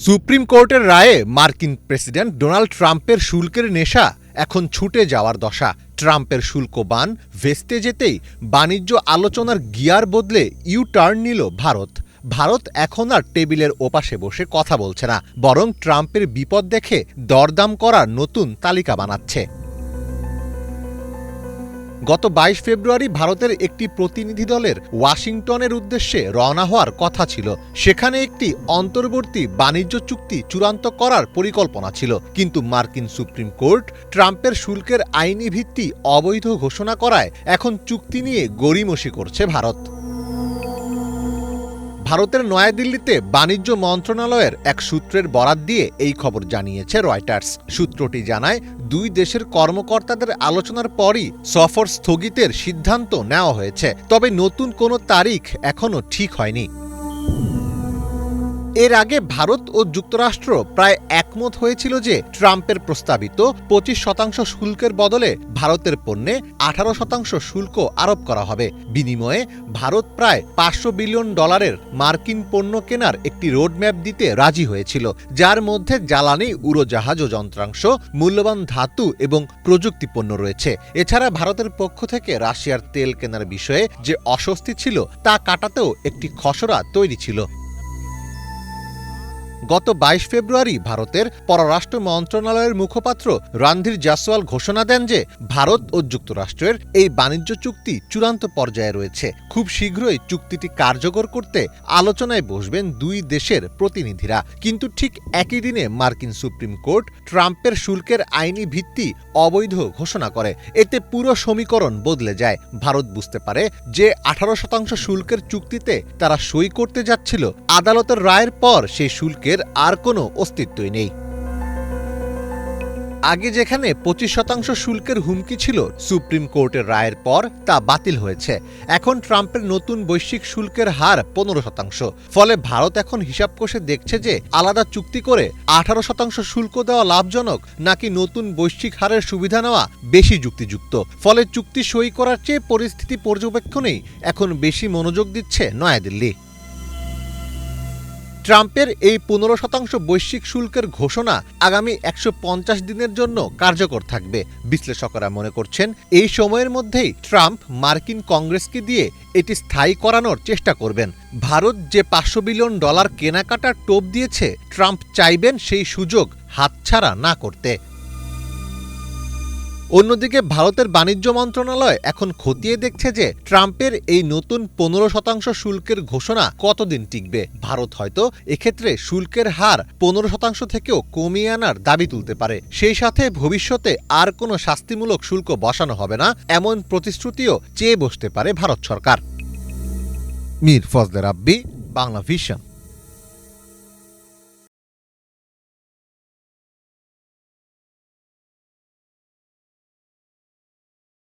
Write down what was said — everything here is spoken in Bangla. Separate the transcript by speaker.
Speaker 1: সুপ্রিম কোর্টের রায়ে মার্কিন প্রেসিডেন্ট ডোনাল্ড ট্রাম্পের শুল্কের নেশা এখন ছুটে যাওয়ার দশা। ট্রাম্পের শুল্ক বান ভেস্তে যেতেই বাণিজ্য আলোচনার গিয়ার বদলে ইউ টার্ন নিল ভারত। ভারত এখন আর টেবিলের ওপাশে বসে কথা বলছে না, বরং ট্রাম্পের বিপদ দেখে দরদাম করার নতুন তালিকা বানাচ্ছে। গত ২২ ফেব্রুয়ারি ভারতের একটি প্রতিনিধি দলের ওয়াশিংটনের উদ্দেশ্যে রওনা হওয়ার কথা ছিল। সেখানে একটি অন্তর্বর্তী বাণিজ্য চুক্তি চূড়ান্ত করার পরিকল্পনা ছিল, কিন্তু মার্কিন সুপ্রিম কোর্ট ট্রাম্পের শুল্কের আইনি ভিত্তি অবৈধ ঘোষণা করায় এখন চুক্তি নিয়ে গড়িমসি করছে ভারত। ভারতের নয়াদিল্লিতে বাণিজ্য মন্ত্রণালয়ের এক সূত্রের বরাত দিয়ে এই খবর জানিয়েছে রয়টার্স। সূত্রটি জানায়, দুই দেশের কর্মকর্তাদের আলোচনার পরই সফর স্থগিতের সিদ্ধান্ত নেওয়া হয়েছে, তবে নতুন কোনো তারিখ এখনও ঠিক হয়নি। এর আগে ভারত ও যুক্তরাষ্ট্র প্রায় একমত হয়েছিল যে ট্রাম্পের প্রস্তাবিত ২৫% শুল্কের বদলে ভারতের পণ্যে ১৮% শুল্ক আরোপ করা হবে। বিনিময়ে ভারত প্রায় $৫০০ বিলিয়ন মার্কিন পণ্য কেনার একটি রোডম্যাপ দিতে রাজি হয়েছিল, যার মধ্যে জ্বালানি, উড়োজাহাজ ও যন্ত্রাংশ, মূল্যবান ধাতু এবং প্রযুক্তি পণ্য রয়েছে। এছাড়া ভারতের পক্ষ থেকে রাশিয়ার তেল কেনার বিষয়ে যে অস্বস্তি ছিল তা কাটাতেও একটি খসড়া তৈরি ছিল। গত ২২ ফেব্রুয়ারি ভারতের পররাষ্ট্র মন্ত্রণালয়ের মুখপাত্র রণধীর জয়সওয়াল ঘোষণা দেন যে ভারত ও যুক্তরাষ্ট্রের এই বাণিজ্য চুক্তি চূড়ান্ত পর্যায়ে রয়েছে। খুব শীঘ্রই চুক্তিটি কার্যকর করতে আলোচনায় বসবেন দুই দেশের প্রতিনিধিরা। কিন্তু ঠিক একই দিনে মার্কিন সুপ্রিম কোর্ট ট্রাম্পের শুল্কের আইনি ভিত্তি অবৈধ ঘোষণা করে। এতে পুরো সমীকরণ বদলে যায়। ভারত বুঝতে পারে যে ১৮% শুল্কের চুক্তিতে তারা সই করতে যাচ্ছিল, আদালতের রায়ের পর সেই শুল্কের আর কোনো অস্তিত্বই নেই। আগে যেখানে ২৫% শুল্কের হুমকি ছিল, সুপ্রিম কোর্টের রায়ের পর তা বাতিল হয়েছে। এখন ট্রাম্পের নতুন বৈশ্বিক শুল্কের হার ১৫%। ফলে ভারত এখন হিসাব কষে দেখছে যে আলাদা চুক্তি করে ১৮% শুল্ক দেওয়া লাভজনক, নাকি নতুন বৈশ্বিক হারের সুবিধা নেওয়া বেশি যুক্তিযুক্ত। ফলে চুক্তি সই করার চেয়ে পরিস্থিতি পর্যবেক্ষণেই এখন বেশি মনোযোগ দিচ্ছে নয়াদিল্লি। ট্রাম্পের এই ১৫% বৈশ্বিক শুল্কের ঘোষণা আগামী ১৫০ দিনের জন্য কার্যকর থাকবে। বিশ্লেষকরা মনে করছেন, এই সময়ের মধ্যেই ট্রাম্প মার্কিন কংগ্রেসকে দিয়ে এটি স্থায়ী করানোর চেষ্টা করবেন। ভারত যে $৫০০ বিলিয়ন কেনাকাটার টোপ দিয়েছে, ট্রাম্প চাইবেন সেই সুযোগ হাতছাড়া না করতে। অন্যদিকে ভারতের বাণিজ্য মন্ত্রণালয় এখন খতিয়ে দেখছে যে ট্রাম্পের এই নতুন ১৫% শুল্কের ঘোষণা কতদিন টিকবে। ভারত হয়তো এক্ষেত্রে শুল্কের হার ১৫% থেকেও কমিয়ে আনার দাবি তুলতে পারে। সেই সাথে ভবিষ্যতে আর কোনো শাস্তিমূলক শুল্ক বসানো হবে না, এমন প্রতিশ্রুতিও চেয়ে বসতে পারে ভারত সরকার। মীর ফজলে রাব্বি, বাংলা ভিশন।